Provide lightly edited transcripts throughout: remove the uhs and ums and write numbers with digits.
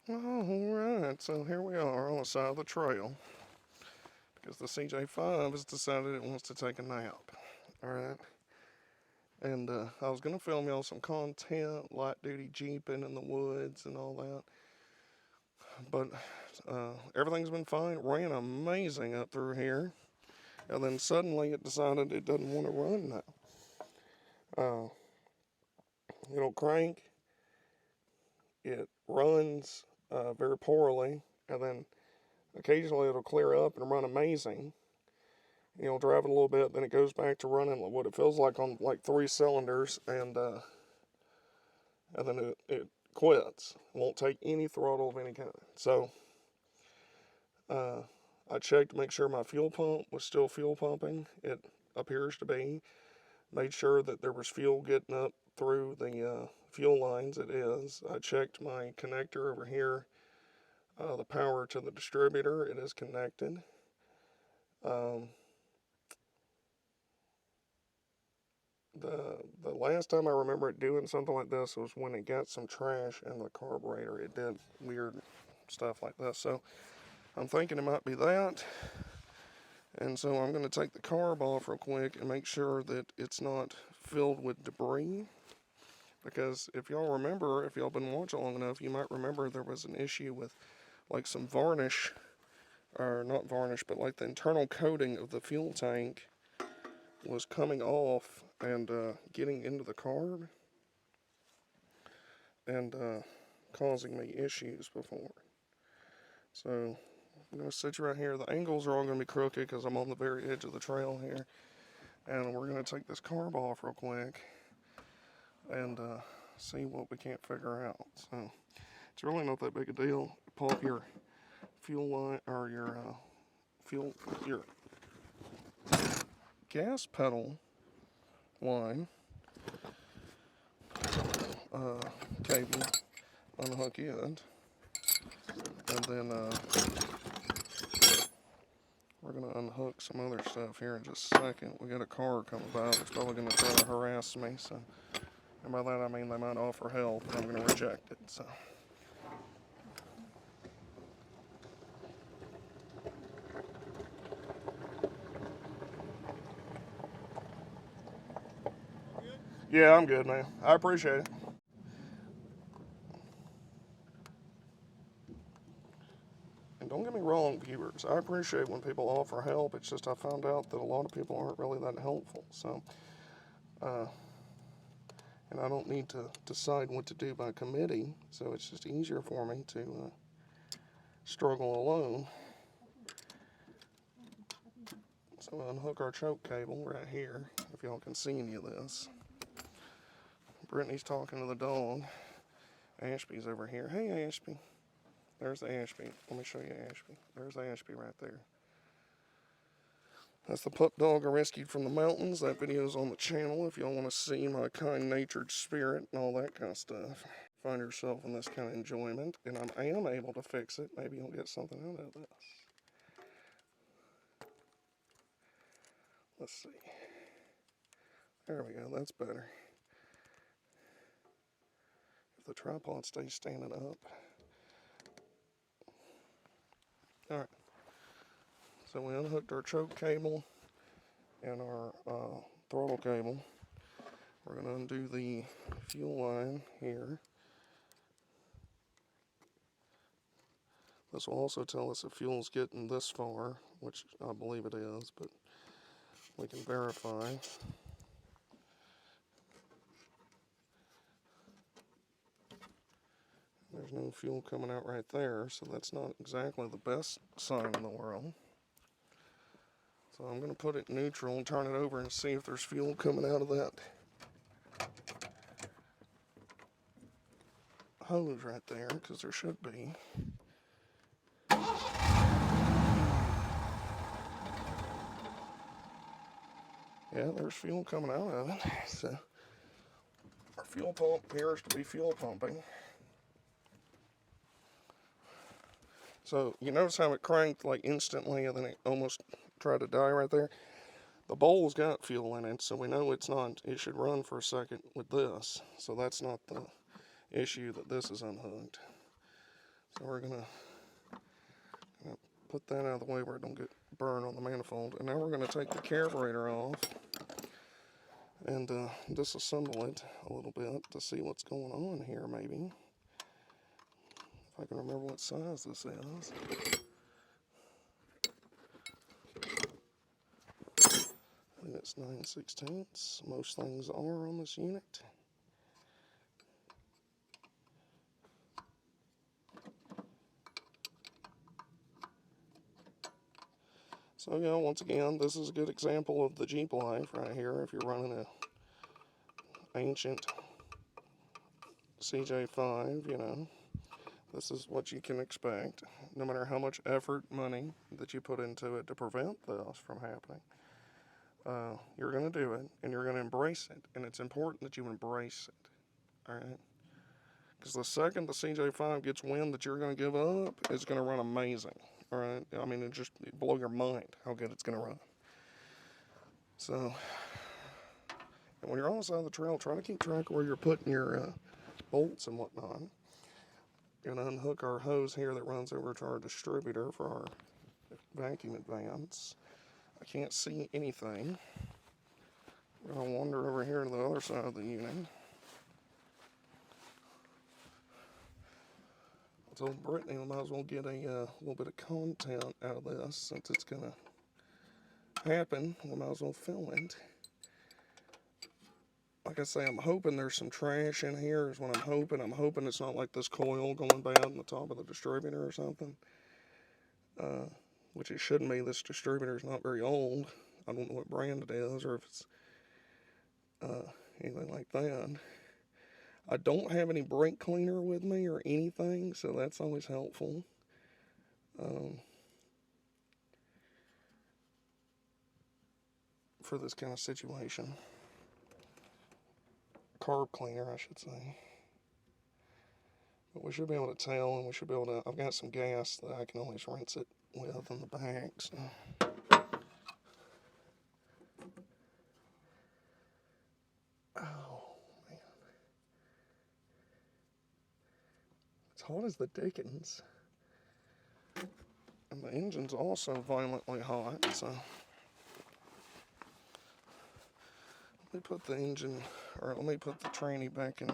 Alright, so here we are on the side of the trail because the CJ5 has decided it wants to take a nap. Alright, and I was going to film y'all some content, light duty jeeping in the woods and all that, but everything's been fine. Ran amazing up through here, and then suddenly it decided it doesn't want to run now. It'll crank, it runs very poorly, and then occasionally it'll clear up and run amazing. You'll drive it a little bit, then it goes back to running what it feels like on like 3 cylinders, and then it quits. It won't take any throttle of any kind. So I checked to make sure my fuel pump was still fuel pumping. It appears to be. Made sure that there was fuel getting up through the fuel lines. It is. I checked my connector over here, the power to the distributor. It is connected. The last time I remember it doing something like this was when it got some trash in the carburetor. It did weird stuff like this. So I'm thinking it might be that. And so I'm going to take the carb off real quick and make sure that it's not filled with debris. Because if y'all remember, if y'all been watching long enough, you might remember there was an issue with like some varnish, or not varnish, but like the internal coating of the fuel tank was coming off and getting into the carb and causing me issues before. So I'm going to sit you right here. The angles are all going to be crooked because I'm on the very edge of the trail here. And we're going to take this carb off real quick and see what we can't figure out. So it's really not that big a deal. Pull up your fuel line, or your gas pedal line cable, unhook it, and then we're going to unhook some other stuff here in just a second. We got a car coming by that's probably going to try to harass me, so, and by that I mean they might offer help, and I'm going to reject it, so. Yeah, I'm good, man. I appreciate it. And don't get me wrong, viewers. I appreciate when people offer help. It's just I found out that a lot of people aren't really that helpful. So, and I don't need to decide what to do by committee. So it's just easier for me to struggle alone. So we'll unhook our choke cable right here, if y'all can see any of this. Brittany's talking to the dog. Ashby's over here. Hey, Ashby. There's the Ashby. Let me show you Ashby. There's Ashby right there. That's the pup dog I rescued from the mountains. That video's on the channel if y'all want to see my kind-natured spirit and all that kind of stuff. Find yourself in this kind of enjoyment, and I am able to fix it. Maybe you'll get something out of this. Let's see. There we go. That's better. If the tripod stays standing up. Alright. So we unhooked our choke cable and our throttle cable. We're going to undo the fuel line here. This will also tell us if fuel's getting this far, which I believe it is, but we can verify. There's no fuel coming out right there, so that's not exactly the best sign in the world. So I'm going to put it neutral and turn it over and see if there's fuel coming out of that hose right there, because there should be. Yeah, there's fuel coming out of it. So our fuel pump appears to be fuel pumping. So you notice how it cranked like instantly and then it almost tried to die right there? The bowl's got fuel in it, so we know it's not, it should run for a second with this. So that's not the issue that this is unhooked. So we're gonna put that out of the way where it don't get burned on the manifold. And now we're gonna take the carburetor off and disassemble it a little bit to see what's going on here, maybe. If I can remember what size this is. I think it's 9/16. Most things are on this unit. So yeah, once again, this is a good example of the Jeep life right here. If you're running a ancient CJ5, you know, this is what you can expect. No matter how much effort, money that you put into it to prevent this from happening, you're going to do it, and you're going to embrace it. And it's important that you embrace it, all right? Because the second the CJ5 gets wind that you're going to give up, it's going to run amazing, all right? I mean, it blow your mind how good it's going to run. So, and when you're on the side of the trail, try to keep track of where you're putting your bolts and whatnot. You're going to unhook our hose here that runs over to our distributor for our vacuum advance. I can't see anything. I'm going to wander over here to the other side of the unit. I told Brittany we might as well get a little bit of content out of this since it's going to happen. We might as well film it. Like I say, I'm hoping there's some trash in here is what I'm hoping. I'm hoping it's not like this coil going bad on the top of the distributor or something. Which it shouldn't be. This distributor is not very old. I don't know what brand it is or if it's anything like that. I don't have any brake cleaner with me or anything, so that's always helpful. For this kind of situation. Carb cleaner, I should say. But we should be able to tell, and we should be able to, I've got some gas that I can always rinse it with in the back, so. Oh, man. It's hot as the dickens. And the engine's also violently hot, so. Let me put the engine, or let me put the tranny back in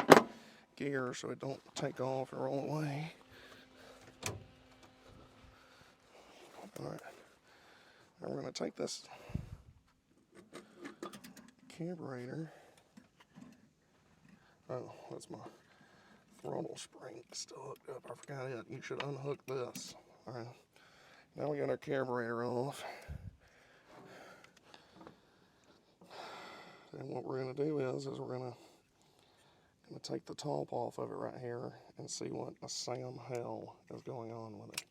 gear so it don't take off or roll away. Alright. Now we're going to take this carburetor. Oh, that's my throttle spring still hooked up. I forgot it. You should unhook this. Alright. Now we got our carburetor off. And what we're going to do is we're going to take the top off of it right here and see what a Sam hell is going on with it.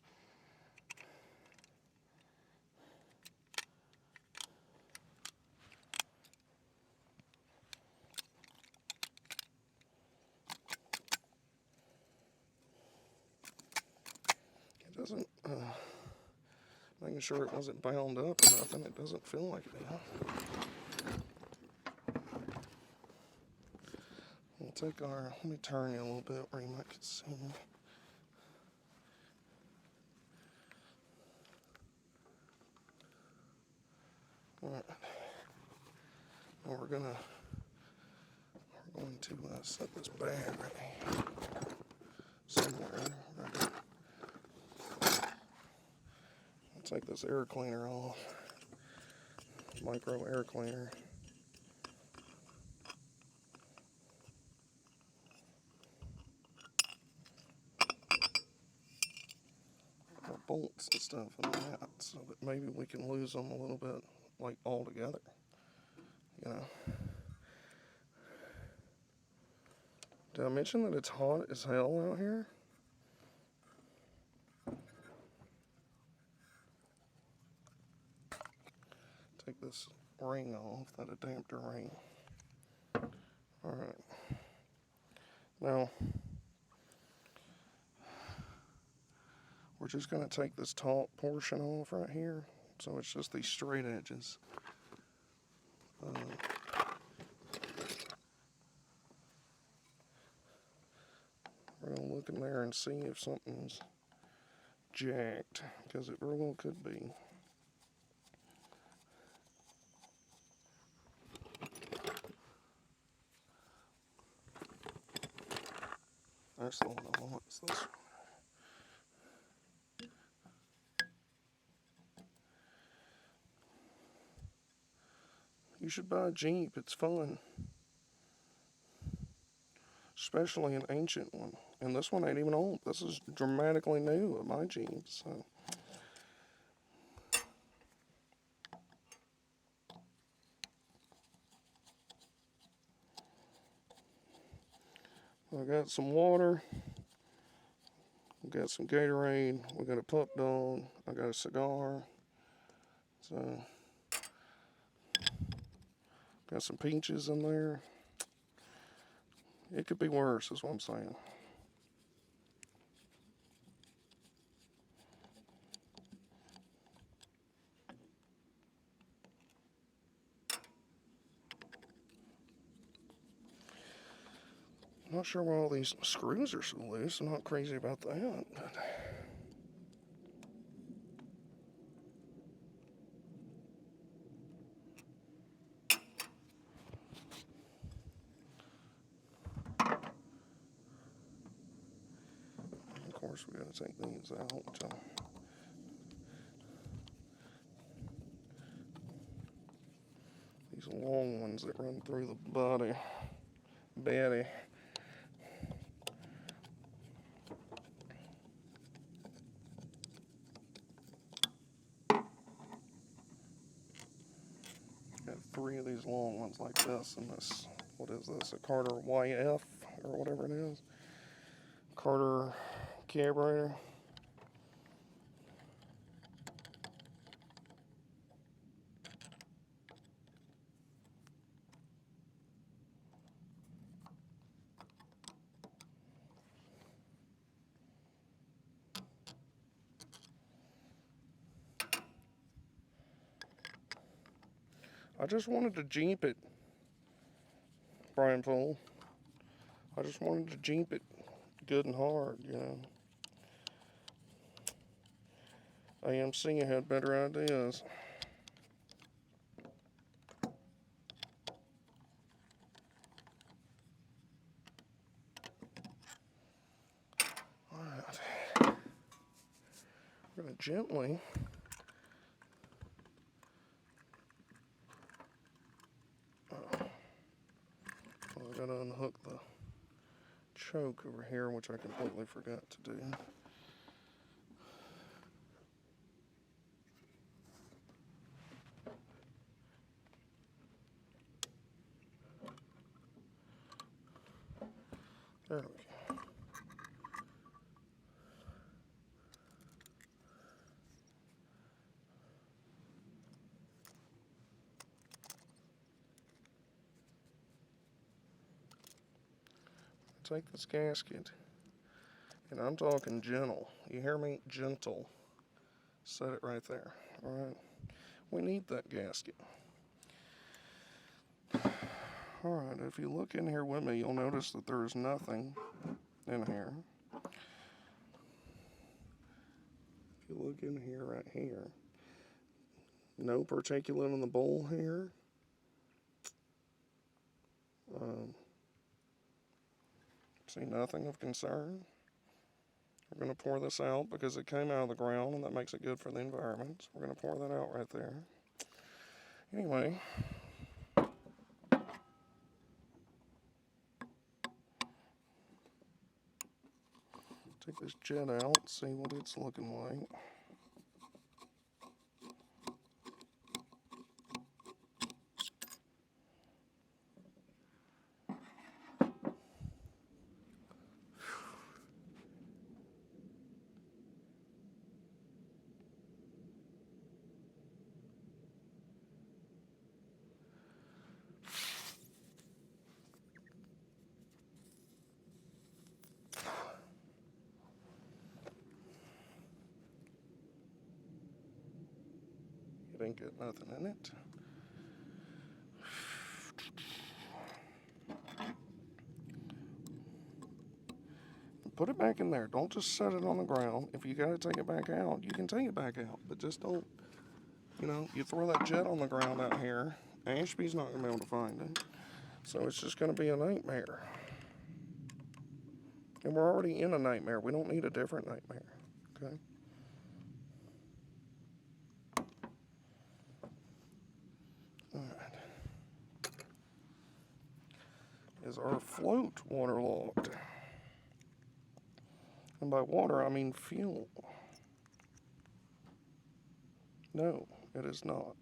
It doesn't, making sure it wasn't bound up or nothing, it doesn't feel like it is. We'll take our, let me turn you a little bit where you might can see. Alright. Now we're going to set this bag right somewhere. Right. I'll take this air cleaner off. Micro air cleaner. Our bolts and stuff in that, so that maybe we can lose them a little bit, like altogether. You know. Did I mention that it's hot as hell out here? Take this ring off, that adapter ring. Alright. Now, we're just going to take this top portion off right here. So it's just these straight edges. We're going to look in there and see if something's jacked, because it very well could be. That's the one I want. It's this one. You should buy a Jeep. It's fun. Especially an ancient one. And this one ain't even old. This is dramatically new at my Jeep. So I got some water. We got some Gatorade. We got a pup dog. I got a cigar. So got some peaches in there. It could be worse, is what I'm saying. Not sure why all these screws are so loose. I'm not crazy about that. But of course, we got to take these out. These long ones that run through the body. Betty. Got 3 of these long ones like this, and this, what is this, a Carter YF, or whatever it is. Carter carburetor. I just wanted to Jeep it, Brian Poole. I just wanted to Jeep it good and hard, you know. AMC had better ideas. Alright. We're going to gently I got to unhook the choke over here, which I completely forgot to do. There we go. Take this gasket, and I'm talking gentle. You hear me? Gentle. Set it right there. Alright. We need that gasket. Alright, if you look in here with me, you'll notice that there is nothing in here. If you look in here, right here, no particulate in the bowl here. See nothing of concern. We're going to pour this out because it came out of the ground and that makes it good for the environment. So we're going to pour that out right there. Anyway. Take this jet out, see what it's looking like. It ain't got nothing in it. put it back in there. Don't just set it on the ground. If you got to take it back out, you can take it back out. But just don't, you throw that jet on the ground out here, Ashby's not going to be able to find it. So it's just going to be a nightmare. And we're already in a nightmare. We don't need a different nightmare. Okay? Alright. Is our float waterlogged? And by water, I mean fuel. No, it is not.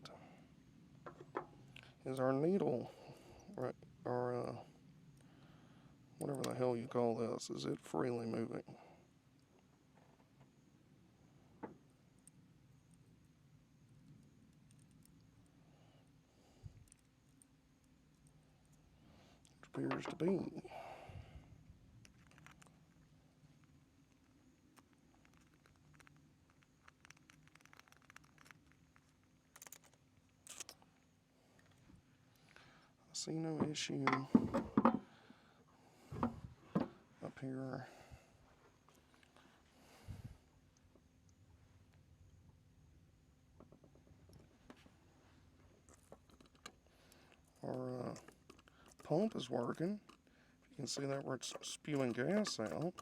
Is our needle, right, or whatever the hell you call this, is it freely moving? It appears to be. I see no issue up here. Our pump is working. You can see that where it's spewing gas out.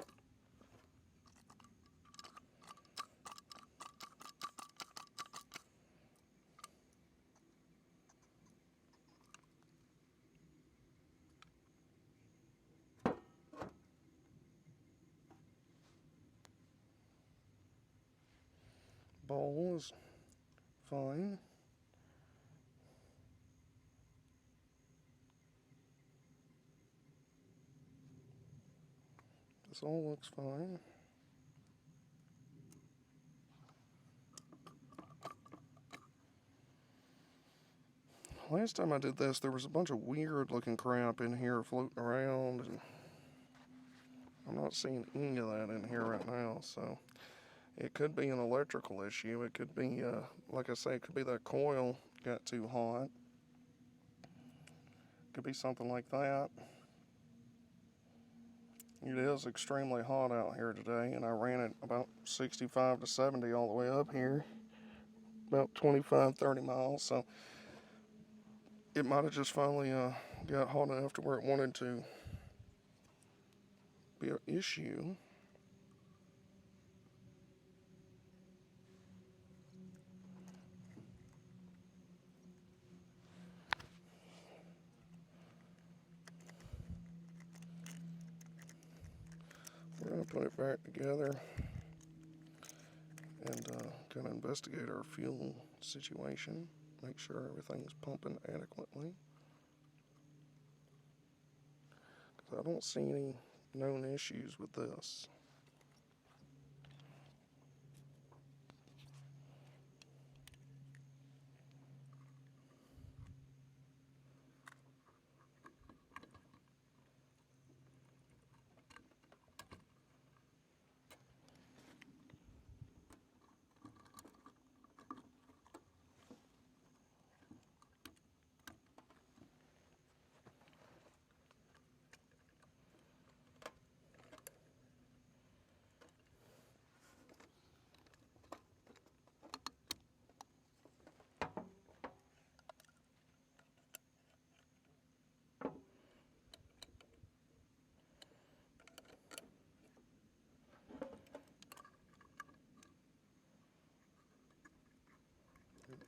Bowl is fine. This all looks fine. Last time I did this, there was a bunch of weird looking crap in here floating around, and I'm not seeing any of that in here right now, so it could be an electrical issue. It could be, like I say, it could be that coil got too hot. Could be something like that. It is extremely hot out here today, and I ran it about 65 to 70 all the way up here, about 25, 30 miles, so it might have just finally got hot enough to where it wanted to be an issue. We're going to put it back together and kind of investigate our fuel situation. Make sure everything's pumping adequately. Because I don't see any known issues with this.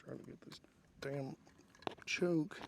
Trying to get this damn choke.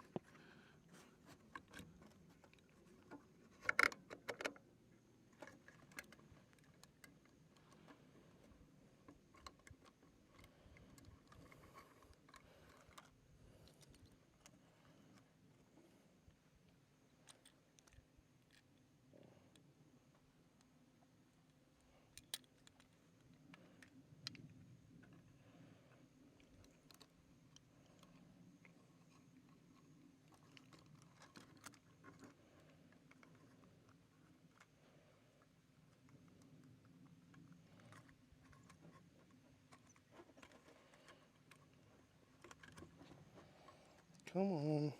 Come on.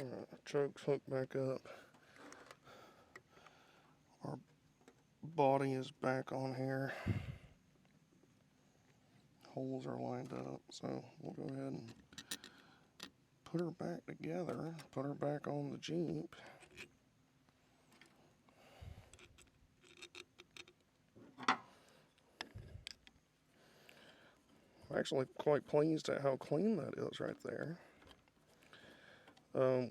Alright, choke's hooked back up. Our body is back on here. Holes are lined up, so we'll go ahead and put her back together, put her back on the Jeep. I'm actually quite pleased at how clean that is right there.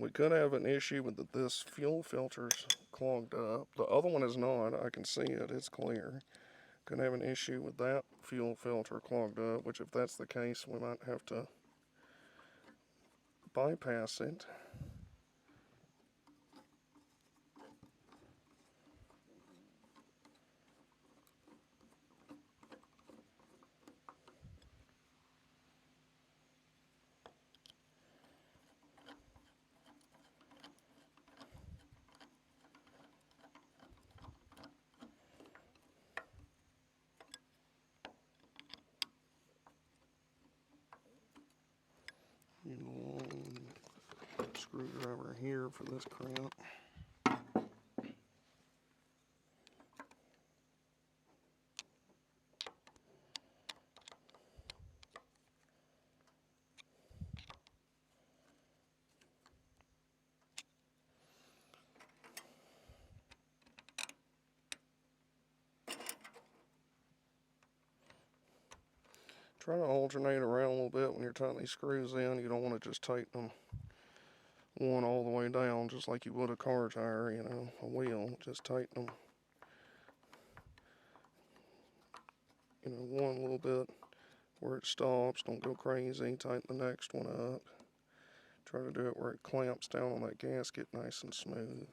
We could have an issue with this fuel filter's clogged up. The other one is not. I can see it. It's clear. Could have an issue with that fuel filter clogged up, which if that's the case, we might have to bypass it. Long screwdriver here for this crimp. Try to alternate around a little bit when you're tightening these screws in. You don't want to just tighten them one all the way down, just like you would a car tire, you know, a wheel. Just tighten them, you know, one little bit where it stops. Don't go crazy. Tighten the next one up. Try to do it where it clamps down on that gasket nice and smooth.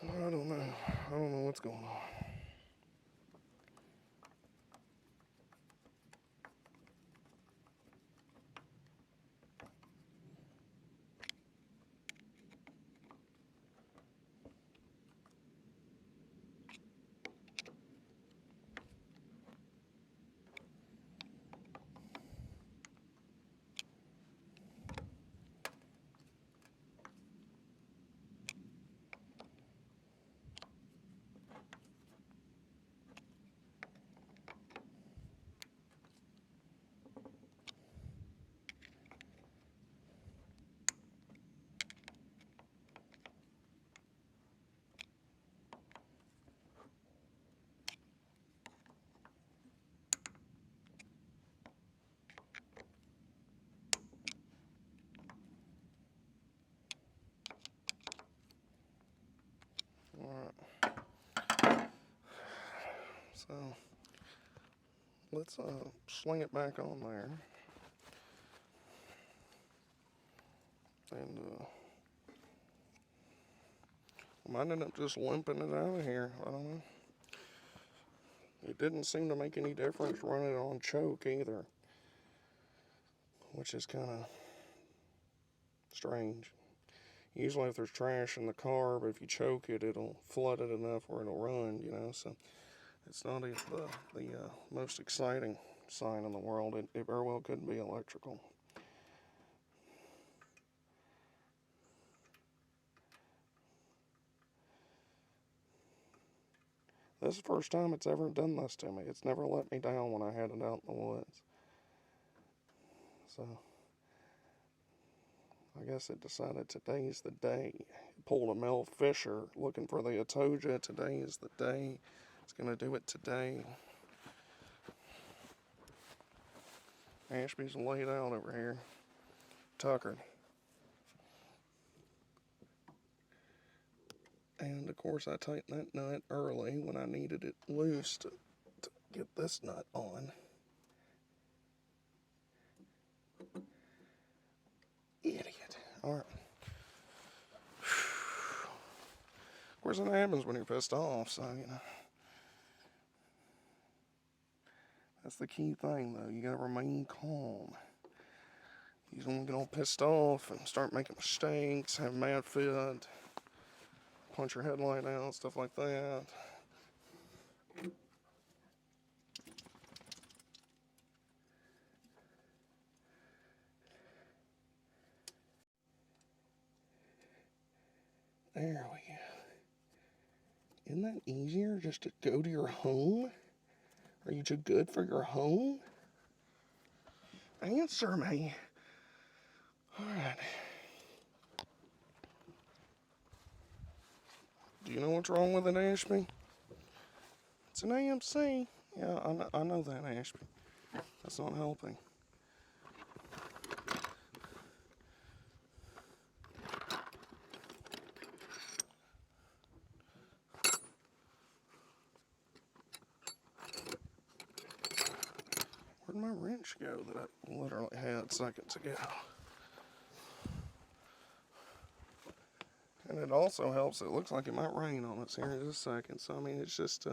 I don't know. I don't know what's going on. Alright. So, let's sling it back on there. And I might end up just limping it out of here. I don't know. It didn't seem to make any difference running it on choke either, which is kind of strange. Usually if there's trash in the carb, if you choke it, it'll flood it enough where it'll run, you know, so it's not the most exciting sign in the world. It very well could be electrical. This is the first time it's ever done this to me. It's never let me down when I had it out in the woods. So, I guess it decided today's the day. It pulled a Mel Fisher looking for the Atoja. Today is the day. It's going to do it today. Ashby's laid out over here. Tuckered. And of course I tightened that nut early when I needed it loose to get this nut on. Idiot. Alright. Of course, it happens when you're pissed off, so, you know. That's the key thing, though. You gotta remain calm. You don't get all pissed off and start making mistakes, have a mad fit, punch your headlight out, stuff like that. There we go. Isn't that easier just to go to your home? Are you too good for your home? Answer me. Alright. Do you know what's wrong with it, Ashby? It's an AMC. Yeah, I know that, Ashby. That's not helping. Where'd my wrench go that I literally had seconds ago? And it also helps, it looks like it might rain on us here in just a second. So, I mean, it's just,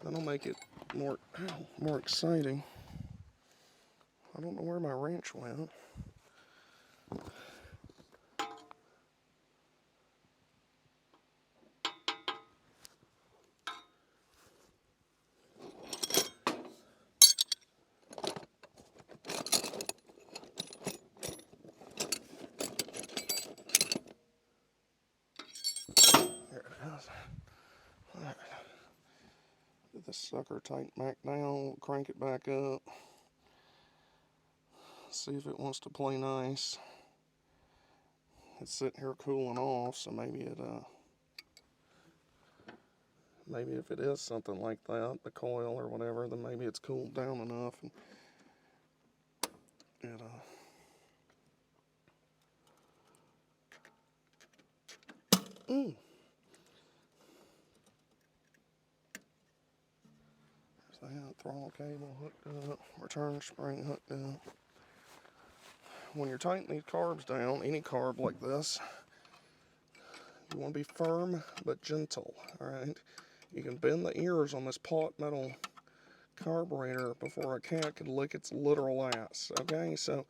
that'll make it more exciting. I don't know where my wrench went. Get this sucker tighten back down, crank it back up. See if it wants to play nice. It's sitting here cooling off, so maybe it, maybe if it is something like that, the coil or whatever, then maybe it's cooled down enough and it, There's that throttle cable hooked up, return spring hooked up. When you're tightening these carbs down, any carb like this, you want to be firm but gentle, alright? You can bend the ears on this pot metal carburetor before a cat can lick its literal ass, okay? So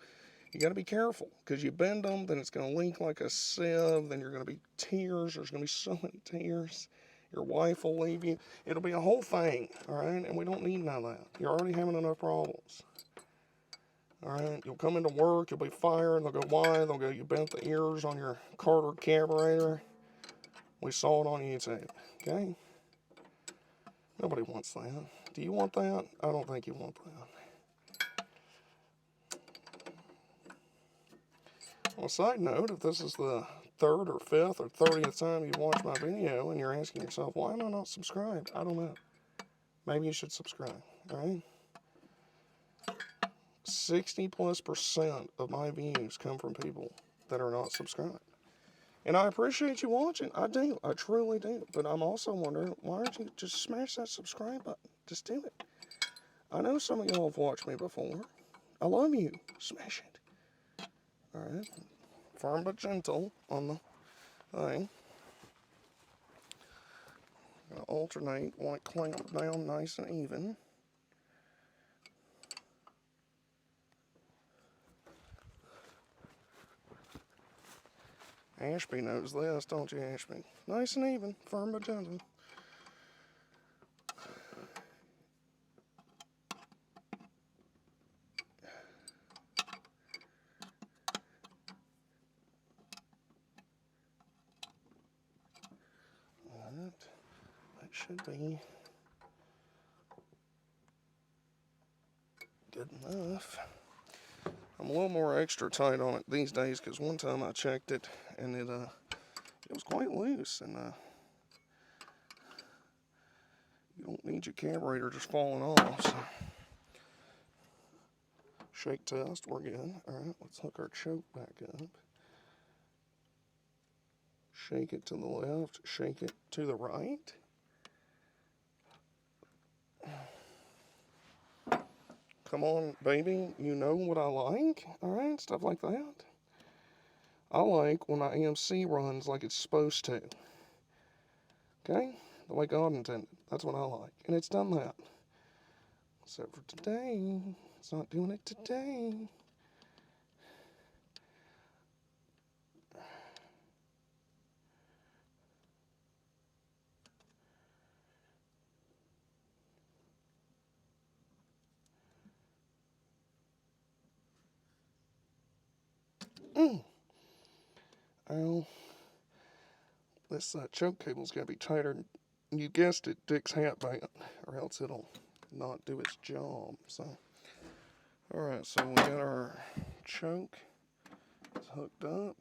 you got to be careful, because you bend them, then it's going to leak like a sieve, then you're going to be tears, there's going to be so many tears. Your wife will leave you. It'll be a whole thing, alright? And we don't need none of that. You're already having enough problems. Alright, you'll come into work, you'll be fired, they'll go, why? They'll go, you bent the ears on your Carter carburetor. We saw it on YouTube, okay? Nobody wants that. Do you want that? I don't think you want that. On a side note, if this is the 3rd or 5th or 30th time you've watched my video and you're asking yourself, why am I not subscribed? I don't know. Maybe you should subscribe, alright? 60+% of my views come from people that are not subscribed. And I appreciate you watching. I do. I truly do. But I'm also wondering, why don't you just smash that subscribe button? Just do it. I know some of y'all have watched me before. I love you. Smash it. Alright. Firm but gentle on the thing. Gonna alternate, want it clamped down nice and even. Ashby knows this, don't you, Ashby? Nice and even, firm but gentle. That should be good enough. I'm a little more extra tight on it these days because one time I checked it and it was quite loose, and you don't need your carburetor just falling off. So. Shake test, we're good. Alright, let's hook our choke back up. Shake it to the left, shake it to the right. Come on, baby, you know what I like, alright, stuff like that. I like when my EMC runs like it's supposed to. Okay? The way God intended. That's what I like. And it's done that. Except for today. It's not doing it today. Ow. This choke cable's got to be tighter. You guessed it, Dick's hat band, or else it'll not do its job. So, alright, so we got our choke. It's hooked up.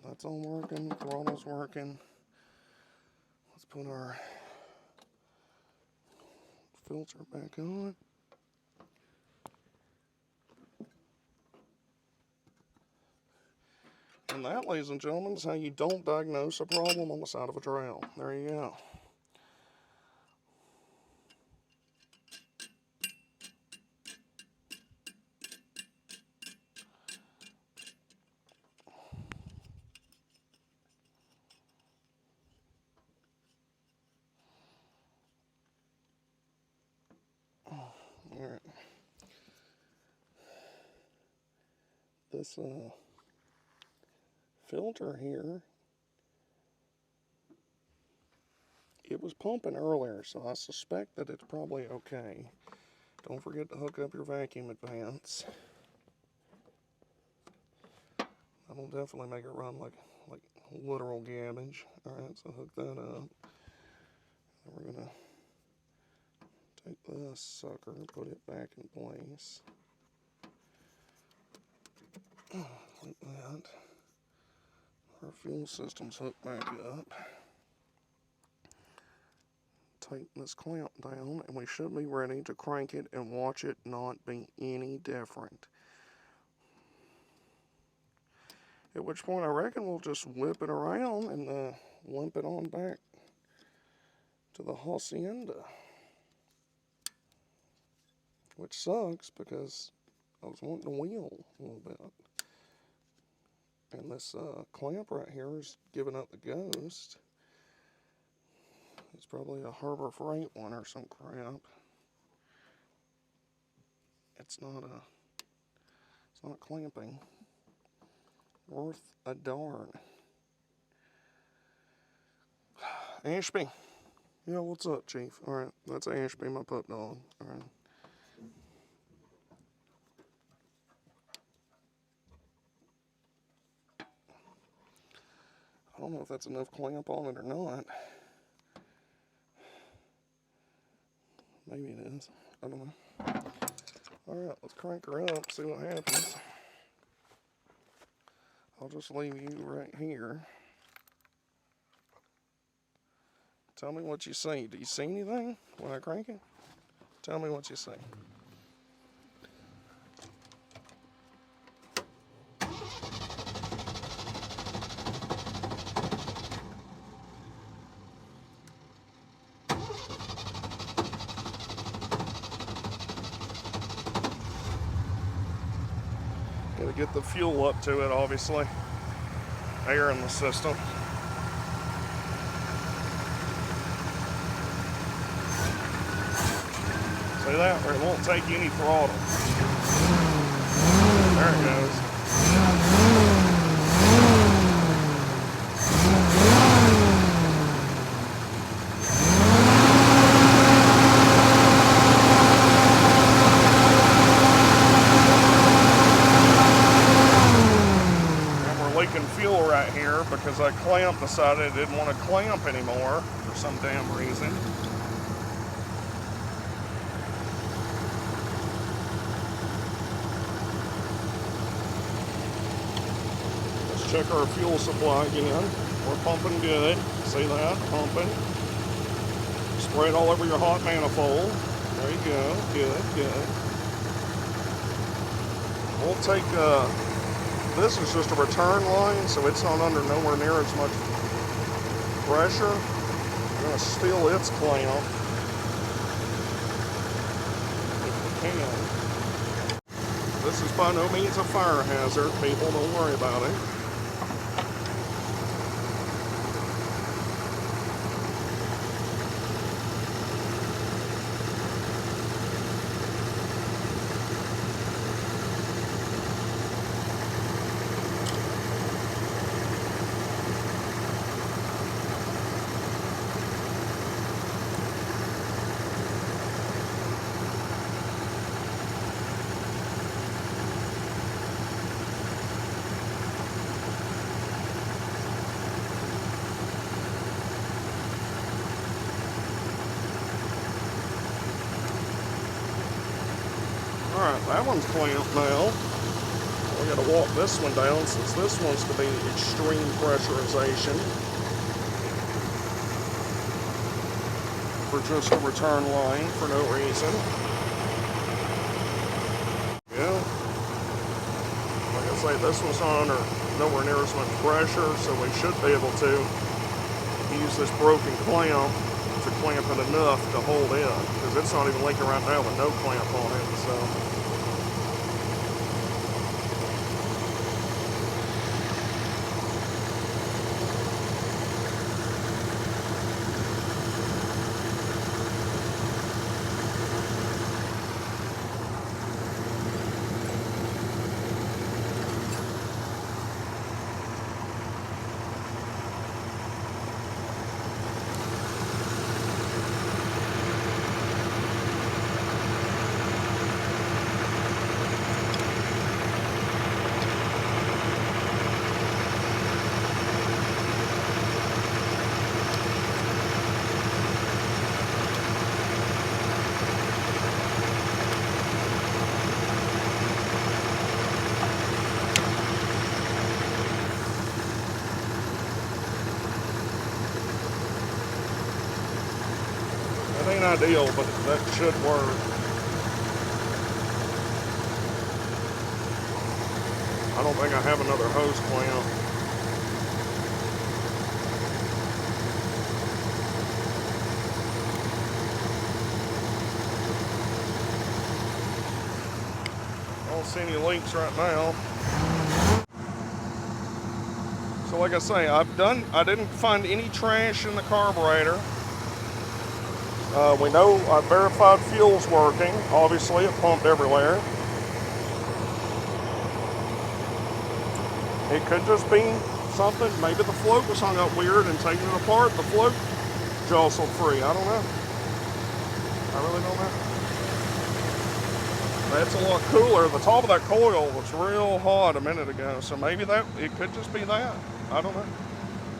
That's all working. Throttle's working. Let's put our filter back on. And that, ladies and gentlemen, is how you don't diagnose a problem on the side of a trail. There you go. Alright. This filter here, it was pumping earlier, so I suspect that it's probably okay. Don't forget to hook up your vacuum advance. That'll definitely make it run like literal garbage. Alright, so hook that up. And we're gonna take this sucker and put it back in place. Like that. Our fuel system's hooked back up. Tighten this clamp down, and we should be ready to crank it and watch it not be any different. At which point I reckon we'll just whip it around and limp it on back to the hacienda. Which sucks because I was wanting to wheel a little bit. And this clamp right here is giving up the ghost. It's probably a Harbor Freight one or some crap. It's not clamping worth a darn. Ashby. Yeah, what's up, Chief? Alright, that's Ashby, my pup dog. Alright. I don't know if that's enough clamp on it or not. Maybe it is. I don't know. Alright, let's crank her up, see what happens. I'll just leave you right here. Tell me what you see. Do you see anything when I crank it? Tell me what you see. Gotta get the fuel up to it, obviously. Air in the system. See that? Where it won't take any throttle. There it goes. Fuel right here because I clamp decided I didn't want to clamp anymore for some damn reason. Let's check our fuel supply again. We're pumping good. See that? Pumping. Spray it all over your hot manifold. There you go. Good, good. We'll take, this is just a return line, so it's not under nowhere near as much pressure. I'm going to steal its clamp if we can. This is by no means a fire hazard, people. Don't worry about it. Alright, that one's clamped now. We gotta walk this one down since this one's to be extreme pressurization for just a return line for no reason. Yeah. Like I say, this one's not under nowhere near as much pressure, so we should be able to use this broken clamp to clamp it enough to hold in, because it's not even leaking right now with no clamp on it, so. It ain't ideal, but that should work. I don't think I have another hose clamp. I don't see any leaks right now. So like I say, I didn't find any trash in the carburetor. We know I verified fuel's working. Obviously, it pumped everywhere. It could just be something. Maybe the float was hung up weird and taking it apart. The float jostled free. I don't know. I really don't know. That's a lot cooler. The top of that coil was real hot a minute ago. So maybe it could just be that. I don't know.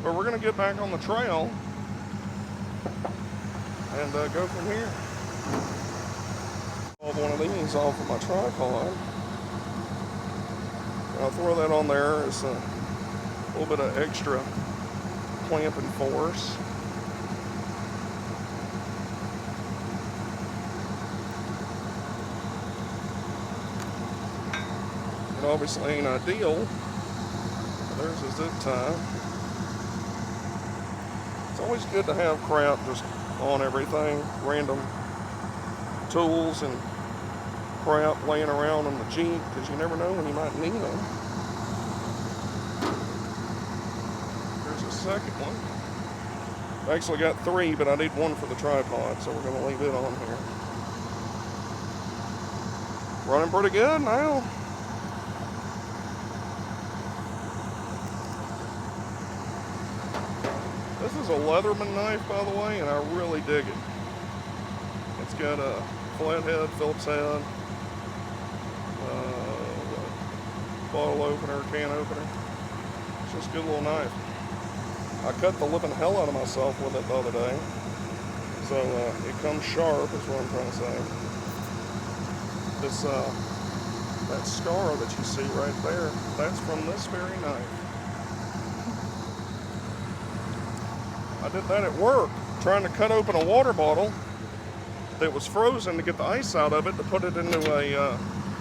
But we're going to get back on the trail and go from here. I'll have one of these off of my tripod. I'll throw that on there as a little bit of extra clamping force. It obviously ain't ideal. There's a zip tie. It's always good to have crap just on everything, random tools and crap laying around on the Jeep, because you never know when you might need them. There's a second one. I actually got 3, but I need 1 for the tripod, so we're going to leave it on here. Running pretty good now. This is a Leatherman knife, by the way, and I really dig it. It's got a flat head, Phillips head, bottle opener, can opener. It's just a good little knife. I cut the living hell out of myself with it the other day. So it comes sharp, is what I'm trying to say. This, that scar that you see right there, that's from this very knife. I did that at work, trying to cut open a water bottle, that was frozen to get the ice out of it to put it into a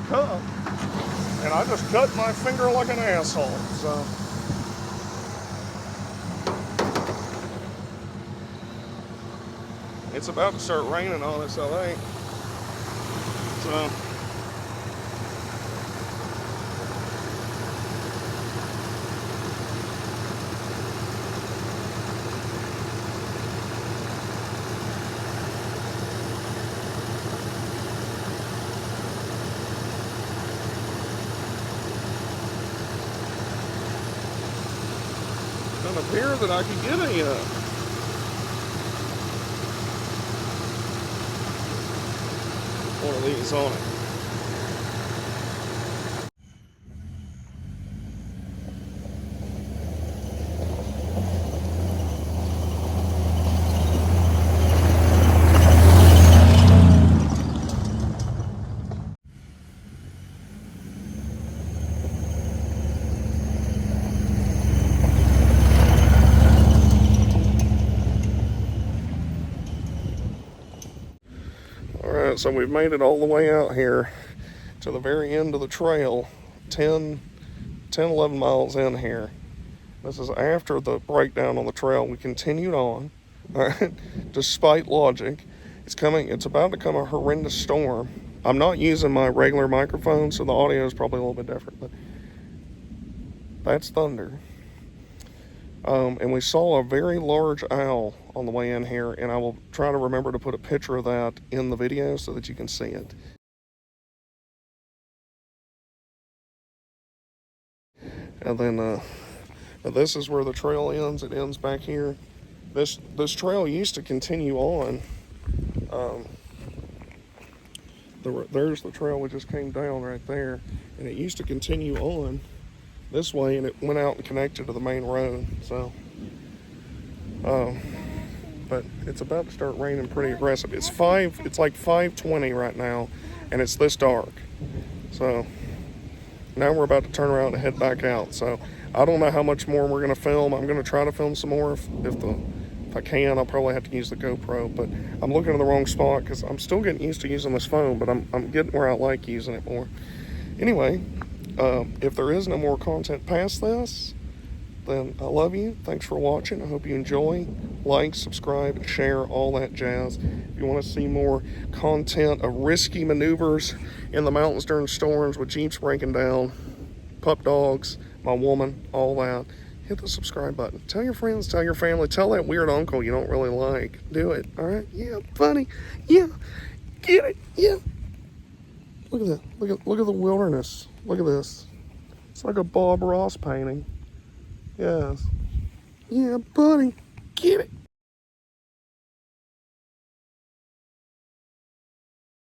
cup. And I just cut my finger like an asshole, so. It's about to start raining on us, I think. So. Doesn't appear that I could get a one of these on it. Alright, so we've made it all the way out here to the very end of the trail, 11 miles in here. This is after the breakdown on the trail. We continued on, despite logic. It's about to come a horrendous storm. I'm not using my regular microphone, so the audio is probably a little bit different, but that's thunder. And we saw a very large owl on the way in here, and I will try to remember to put a picture of that in the video so that you can see it. And then this is where the trail ends. It ends back here. This trail used to continue on. There's the trail we just came down right there, and it used to continue on this way, and it went out and connected to the main road. So, but it's about to start raining pretty aggressive. It's like 5:20 right now, and it's this dark. So now we're about to turn around and head back out. So I don't know how much more we're gonna film. I'm gonna try to film some more if I can. I'll probably have to use the GoPro, but I'm looking in the wrong spot because I'm still getting used to using this phone, but I'm getting where I like using it more. Anyway, if there is no more content past this, then I love you. Thanks for watching. I hope you enjoy. Like, subscribe, share, all that jazz. If you want to see more content of risky maneuvers in the mountains during storms with Jeeps breaking down, pup dogs, my woman, all that, hit the subscribe button. Tell your friends, tell your family, tell that weird uncle you don't really like. Do it, all right? Yeah, funny. Yeah, get it. Yeah. Look at that. Look at the wilderness. Look at this. It's like a Bob Ross painting. Yes. Yeah, buddy. Get it.